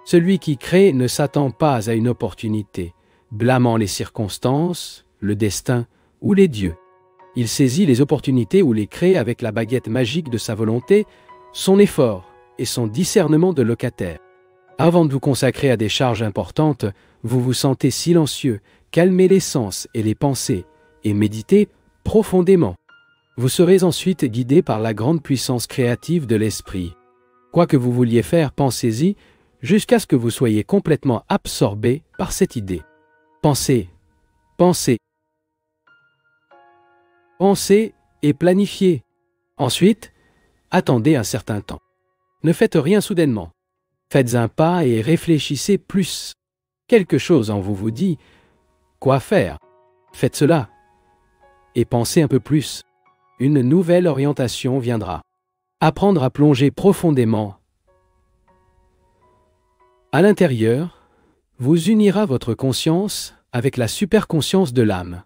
Celui qui crée ne s'attend pas à une opportunité, blâmant les circonstances, le destin ou les dieux. Il saisit les opportunités ou les crée avec la baguette magique de sa volonté, son effort et son discernement de locataire. Avant de vous consacrer à des charges importantes, vous vous sentez silencieux, calmez les sens et les pensées et méditez profondément. Vous serez ensuite guidé par la grande puissance créative de l'esprit. Quoi que vous vouliez faire, pensez-y jusqu'à ce que vous soyez complètement absorbé par cette idée. Pensez, pensez, pensez et planifiez. Ensuite, attendez un certain temps. Ne faites rien soudainement. Faites un pas et réfléchissez plus. Quelque chose en vous dit quoi faire. Faites cela et pensez un peu plus. Une nouvelle orientation viendra. Apprendre à plonger profondément à l'intérieur vous unira votre conscience avec la superconscience de l'âme,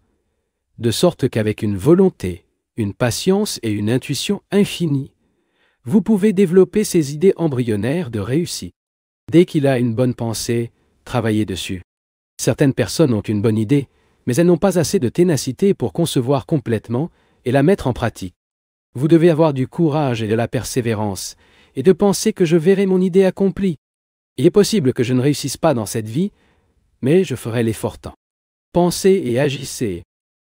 de sorte qu'avec une volonté, une patience et une intuition infinie, vous pouvez développer ces idées embryonnaires de réussite. Dès qu'il a une bonne pensée, travaillez dessus. Certaines personnes ont une bonne idée, mais elles n'ont pas assez de ténacité pour concevoir complètement et la mettre en pratique. Vous devez avoir du courage et de la persévérance, et de penser que je verrai mon idée accomplie. Il est possible que je ne réussisse pas dans cette vie, mais je ferai l'effort temps. Pensez et agissez.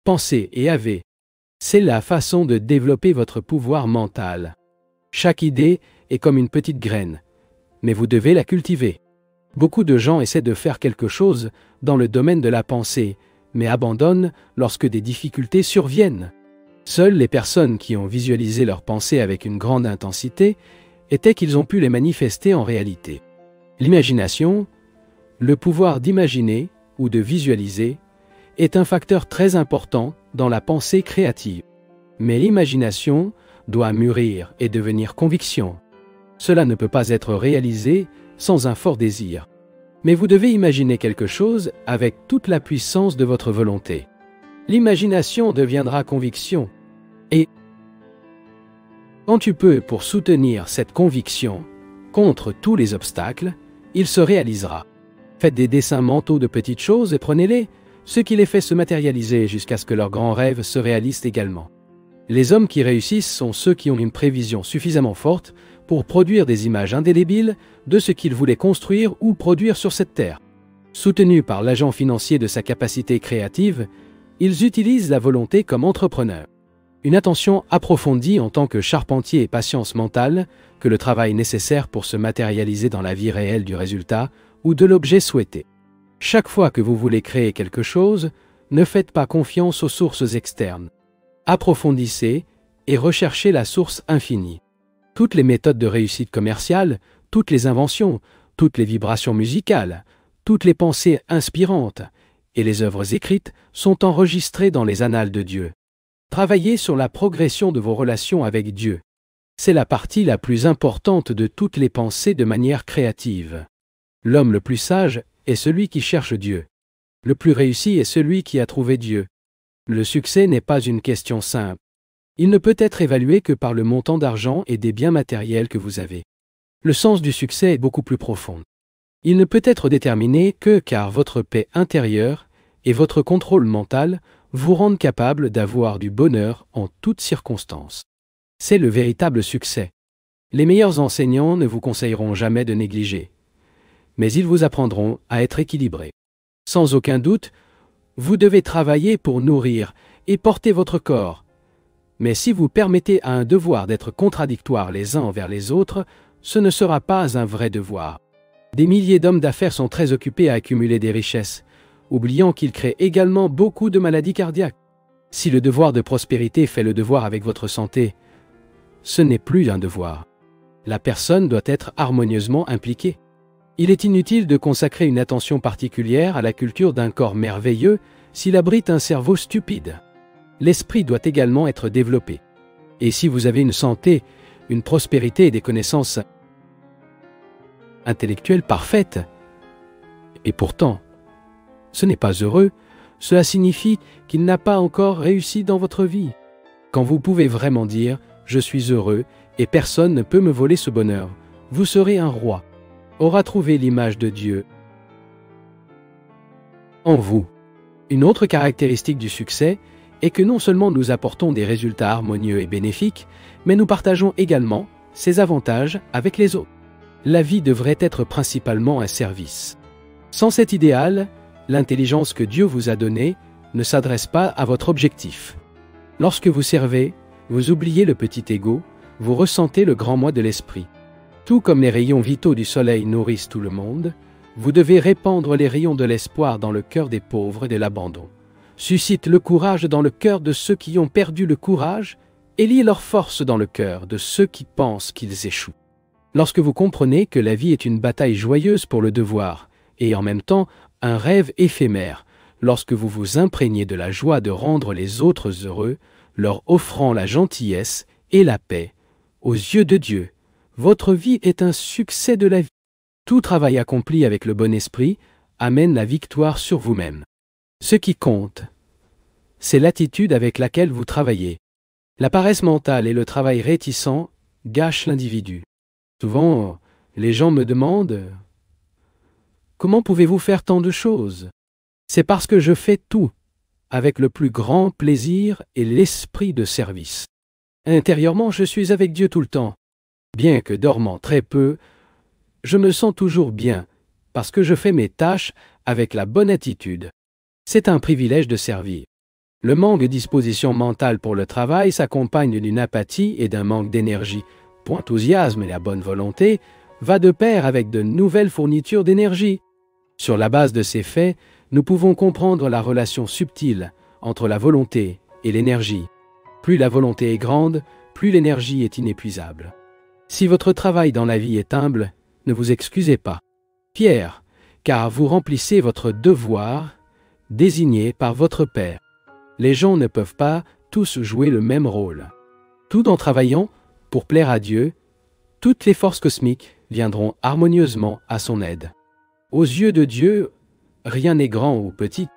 Pensez et avez. C'est la façon de développer votre pouvoir mental. Chaque idée est comme une petite graine, mais vous devez la cultiver. Beaucoup de gens essaient de faire quelque chose dans le domaine de la pensée, mais abandonnent lorsque des difficultés surviennent. Seules les personnes qui ont visualisé leurs pensées avec une grande intensité étaient qu'ils ont pu les manifester en réalité. L'imagination, le pouvoir d'imaginer ou de visualiser, est un facteur très important dans la pensée créative. Mais l'imagination doit mûrir et devenir conviction. Cela ne peut pas être réalisé sans un fort désir. Mais vous devez imaginer quelque chose avec toute la puissance de votre volonté. L'imagination deviendra conviction. Et quand tu peux pour soutenir cette conviction, contre tous les obstacles, il se réalisera. Faites des dessins mentaux de petites choses et prenez-les, ce qui les fait se matérialiser jusqu'à ce que leurs grands rêves se réalisent également. Les hommes qui réussissent sont ceux qui ont une prévision suffisamment forte pour produire des images indélébiles de ce qu'ils voulaient construire ou produire sur cette terre. Soutenus par l'agent financier de sa capacité créative, ils utilisent la volonté comme entrepreneur. Une attention approfondie en tant que charpentier et patience mentale que le travail nécessaire pour se matérialiser dans la vie réelle du résultat ou de l'objet souhaité. Chaque fois que vous voulez créer quelque chose, ne faites pas confiance aux sources externes. Approfondissez et recherchez la source infinie. Toutes les méthodes de réussite commerciale, toutes les inventions, toutes les vibrations musicales, toutes les pensées inspirantes et les œuvres écrites sont enregistrées dans les annales de Dieu. Travaillez sur la progression de vos relations avec Dieu. C'est la partie la plus importante de toutes les pensées de manière créative. L'homme le plus sage est celui qui cherche Dieu. Le plus réussi est celui qui a trouvé Dieu. Le succès n'est pas une question simple. Il ne peut être évalué que par le montant d'argent et des biens matériels que vous avez. Le sens du succès est beaucoup plus profond. Il ne peut être déterminé que car votre paix intérieure et votre contrôle mental vous rendent capable d'avoir du bonheur en toutes circonstances. C'est le véritable succès. Les meilleurs enseignants ne vous conseilleront jamais de négliger, mais ils vous apprendront à être équilibré. Sans aucun doute, vous devez travailler pour nourrir et porter votre corps. Mais si vous permettez à un devoir d'être contradictoire les uns envers les autres, ce ne sera pas un vrai devoir. Des milliers d'hommes d'affaires sont très occupés à accumuler des richesses, oubliant qu'ils créent également beaucoup de maladies cardiaques. Si le devoir de prospérité fait le devoir avec votre santé, ce n'est plus un devoir. La personne doit être harmonieusement impliquée. Il est inutile de consacrer une attention particulière à la culture d'un corps merveilleux s'il abrite un cerveau stupide. L'esprit doit également être développé. Et si vous avez une santé, une prospérité et des connaissances intellectuelles parfaites, et pourtant, ce n'est pas heureux, cela signifie qu'il n'a pas encore réussi dans votre vie. Quand vous pouvez vraiment dire « je suis heureux et personne ne peut me voler ce bonheur », vous serez un roi. aura trouvé l'image de Dieu en vous. Une autre caractéristique du succès est que non seulement nous apportons des résultats harmonieux et bénéfiques, mais nous partageons également ces avantages avec les autres. La vie devrait être principalement un service. Sans cet idéal, l'intelligence que Dieu vous a donnée ne s'adresse pas à votre objectif. Lorsque vous servez, vous oubliez le petit ego, vous ressentez le grand moi de l'esprit. Tout comme les rayons vitaux du soleil nourrissent tout le monde, vous devez répandre les rayons de l'espoir dans le cœur des pauvres et de l'abandon. Suscite le courage dans le cœur de ceux qui ont perdu le courage et lie leur force dans le cœur de ceux qui pensent qu'ils échouent. Lorsque vous comprenez que la vie est une bataille joyeuse pour le devoir et en même temps un rêve éphémère, lorsque vous vous imprégnez de la joie de rendre les autres heureux, leur offrant la gentillesse et la paix, aux yeux de Dieu, votre vie est un succès de la vie. Tout travail accompli avec le bon esprit amène la victoire sur vous-même. Ce qui compte, c'est l'attitude avec laquelle vous travaillez. La paresse mentale et le travail réticent gâchent l'individu. Souvent, les gens me demandent « Comment pouvez-vous faire tant de choses ?» C'est parce que je fais tout avec le plus grand plaisir et l'esprit de service. Intérieurement, je suis avec Dieu tout le temps. Bien que dormant très peu, je me sens toujours bien parce que je fais mes tâches avec la bonne attitude. C'est un privilège de servir. Le manque de disposition mentale pour le travail s'accompagne d'une apathie et d'un manque d'énergie. L'enthousiasme et la bonne volonté va de pair avec de nouvelles fournitures d'énergie. Sur la base de ces faits, nous pouvons comprendre la relation subtile entre la volonté et l'énergie. Plus la volonté est grande, plus l'énergie est inépuisable. Si votre travail dans la vie est humble, ne vous excusez pas. Fier, car vous remplissez votre devoir désigné par votre Père. Les gens ne peuvent pas tous jouer le même rôle. Tout en travaillant pour plaire à Dieu, toutes les forces cosmiques viendront harmonieusement à son aide. Aux yeux de Dieu, rien n'est grand ou petit.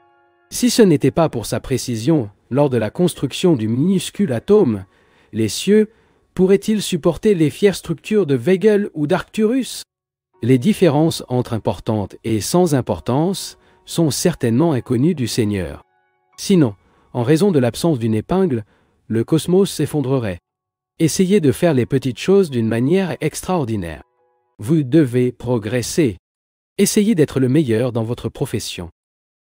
Si ce n'était pas pour sa précision lors de la construction du minuscule atome, les cieux pourraient-ils supporter les fières structures de Weigel ou d'Arcturus? Les différences entre importantes et sans importance sont certainement inconnues du Seigneur. Sinon, en raison de l'absence d'une épingle, le cosmos s'effondrerait. Essayez de faire les petites choses d'une manière extraordinaire. Vous devez progresser. Essayez d'être le meilleur dans votre profession.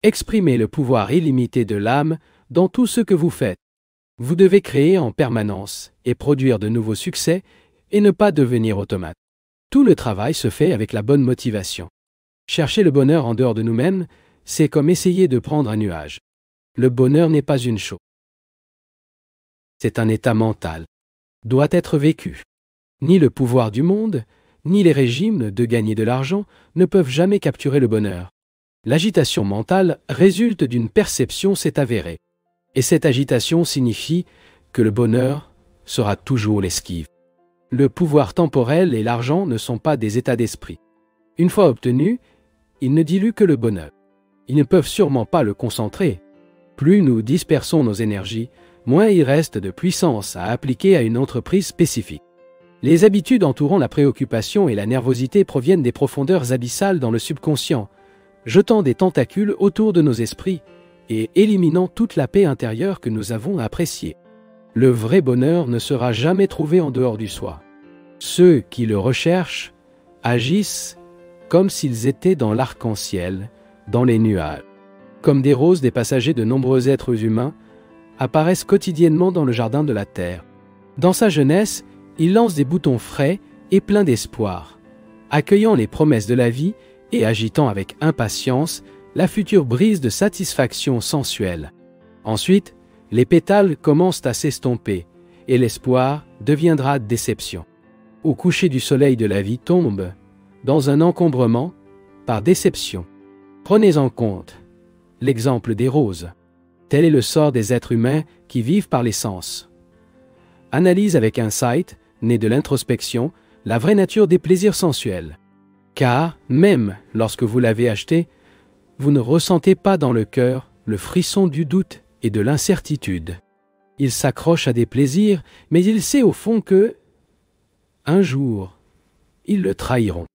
Exprimez le pouvoir illimité de l'âme dans tout ce que vous faites. Vous devez créer en permanence et produire de nouveaux succès et ne pas devenir automate. Tout le travail se fait avec la bonne motivation. Chercher le bonheur en dehors de nous-mêmes, c'est comme essayer de prendre un nuage. Le bonheur n'est pas une chose. C'est un état mental. Doit être vécu. Ni le pouvoir du monde, ni les régimes de gagner de l'argent ne peuvent jamais capturer le bonheur. L'agitation mentale résulte d'une perception s'est avérée. Et cette agitation signifie que le bonheur sera toujours l'esquive. Le pouvoir temporel et l'argent ne sont pas des états d'esprit. Une fois obtenus, ils ne diluent que le bonheur. Ils ne peuvent sûrement pas le concentrer. Plus nous dispersons nos énergies, moins il reste de puissance à appliquer à une entreprise spécifique. Les habitudes entourant la préoccupation et la nervosité proviennent des profondeurs abyssales dans le subconscient, jetant des tentacules autour de nos esprits et éliminant toute la paix intérieure que nous avons appréciée. Le vrai bonheur ne sera jamais trouvé en dehors du soi. Ceux qui le recherchent agissent comme s'ils étaient dans l'arc-en-ciel, dans les nuages. Comme des roses, des passagers de nombreux êtres humains apparaissent quotidiennement dans le jardin de la terre. Dans sa jeunesse, il lance des boutons frais et pleins d'espoir, accueillant les promesses de la vie et agitant avec impatience la future brise de satisfaction sensuelle. Ensuite, les pétales commencent à s'estomper et l'espoir deviendra déception. Au coucher du soleil de la vie tombe dans un encombrement par déception. Prenez en compte l'exemple des roses. Tel est le sort des êtres humains qui vivent par les sens. Analyse avec insight, né de l'introspection, la vraie nature des plaisirs sensuels. Car, même lorsque vous l'avez acheté, vous ne ressentez pas dans le cœur le frisson du doute et de l'incertitude. Il s'accroche à des plaisirs, mais il sait au fond que, un jour, ils le trahiront.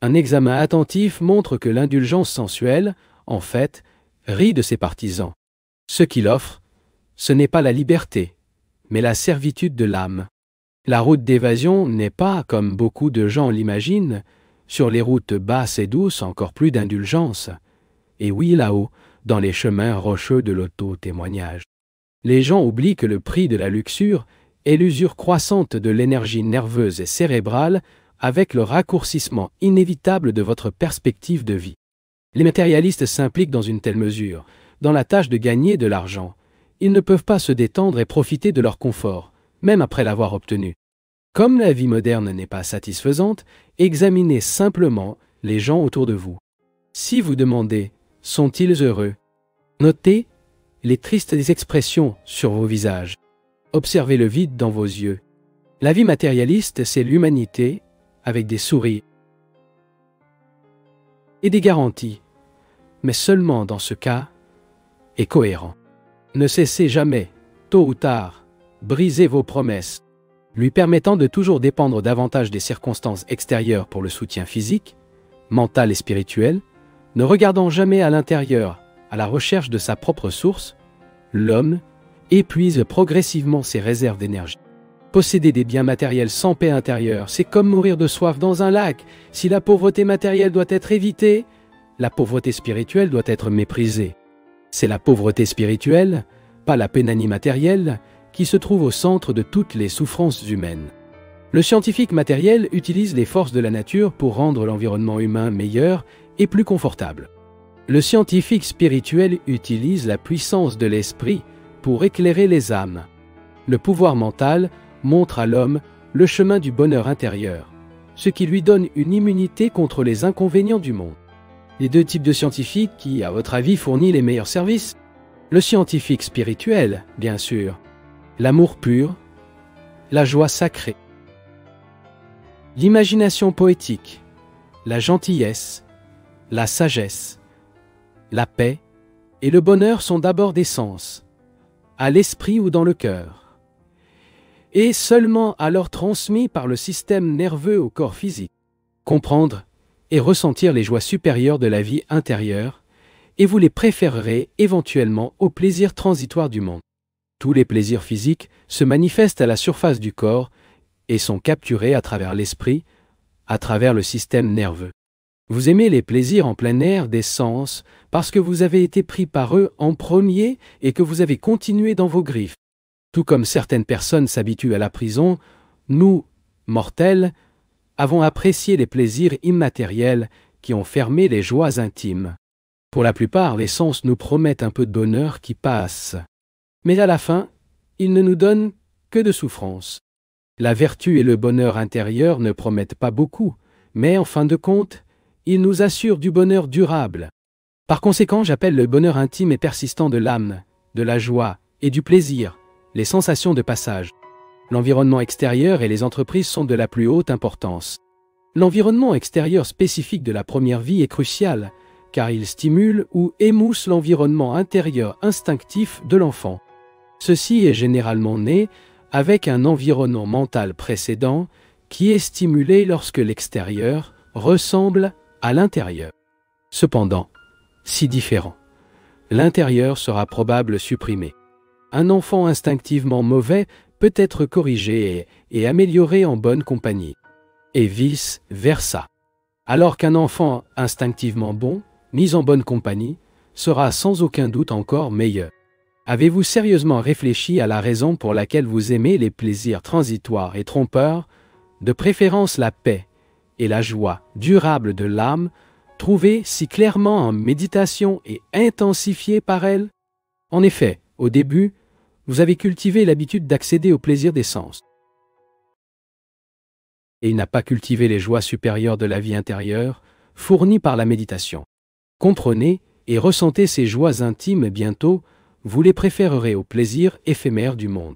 Un examen attentif montre que l'indulgence sensuelle, en fait, rit de ses partisans. Ce qu'il offre, ce n'est pas la liberté, mais la servitude de l'âme. La route d'évasion n'est pas, comme beaucoup de gens l'imaginent, sur les routes basses et douces encore plus d'indulgence. Et oui, là-haut, dans les chemins rocheux de l'auto-témoignage. Les gens oublient que le prix de la luxure est l'usure croissante de l'énergie nerveuse et cérébrale avec le raccourcissement inévitable de votre perspective de vie. Les matérialistes s'impliquent dans une telle mesure, dans la tâche de gagner de l'argent. Ils ne peuvent pas se détendre et profiter de leur confort, même après l'avoir obtenu. Comme la vie moderne n'est pas satisfaisante, examinez simplement les gens autour de vous. Si vous demandez « sont-ils heureux ?», notez les tristes expressions sur vos visages. Observez le vide dans vos yeux. La vie matérialiste, c'est l'humanité avec des sourires et des garanties, mais seulement dans ce cas est cohérent. Ne cessez jamais, tôt ou tard, briser vos promesses, lui permettant de toujours dépendre davantage des circonstances extérieures pour le soutien physique, mental et spirituel, ne regardant jamais à l'intérieur, à la recherche de sa propre source, l'homme épuise progressivement ses réserves d'énergie. Posséder des biens matériels sans paix intérieure, c'est comme mourir de soif dans un lac. Si la pauvreté matérielle doit être évitée, la pauvreté spirituelle doit être méprisée. C'est la pauvreté spirituelle, pas la pénanie matérielle, qui se trouve au centre de toutes les souffrances humaines. Le scientifique matériel utilise les forces de la nature pour rendre l'environnement humain meilleur et plus confortable. Le scientifique spirituel utilise la puissance de l'esprit pour éclairer les âmes. Le pouvoir mental montre à l'homme le chemin du bonheur intérieur, ce qui lui donne une immunité contre les inconvénients du monde. Les deux types de scientifiques qui, à votre avis, fournit les meilleurs services? Le scientifique spirituel, bien sûr, l'amour pur, la joie sacrée, l'imagination poétique, la gentillesse, la sagesse, la paix et le bonheur sont d'abord des sens, à l'esprit ou dans le cœur, et seulement alors transmis par le système nerveux au corps physique. Comprendre et ressentir les joies supérieures de la vie intérieure, et vous les préférerez éventuellement aux plaisirs transitoires du monde. Tous les plaisirs physiques se manifestent à la surface du corps et sont capturés à travers l'esprit, à travers le système nerveux. Vous aimez les plaisirs en plein air des sens parce que vous avez été pris par eux en premier et que vous avez continué dans vos griffes. Tout comme certaines personnes s'habituent à la prison, nous, mortels, avons apprécié les plaisirs immatériels qui ont fermé les joies intimes. Pour la plupart, les sens nous promettent un peu de bonheur qui passe. Mais à la fin, ils ne nous donnent que de souffrance. La vertu et le bonheur intérieur ne promettent pas beaucoup, mais en fin de compte, ils nous assurent du bonheur durable. Par conséquent, j'appelle le bonheur intime et persistant de l'âme, de la joie et du plaisir, les sensations de passage. L'environnement extérieur et les entreprises sont de la plus haute importance. L'environnement extérieur spécifique de la première vie est crucial, car il stimule ou émousse l'environnement intérieur instinctif de l'enfant. Ceci est généralement né avec un environnement mental précédent qui est stimulé lorsque l'extérieur ressemble à l'intérieur. Cependant, si différent, l'intérieur sera probable supprimé. Un enfant instinctivement mauvais peut être corrigé et amélioré en bonne compagnie, et vice-versa. Alors qu'un enfant instinctivement bon, mis en bonne compagnie, sera sans aucun doute encore meilleur. Avez-vous sérieusement réfléchi à la raison pour laquelle vous aimez les plaisirs transitoires et trompeurs, de préférence la paix et la joie durable de l'âme, trouvée si clairement en méditation et intensifiée par elle? En effet, au début, vous avez cultivé l'habitude d'accéder au plaisir des sens. Et il n'a pas cultivé les joies supérieures de la vie intérieure, fournies par la méditation. Comprenez et ressentez ces joies intimes et bientôt, vous les préférerez aux plaisirs éphémères du monde.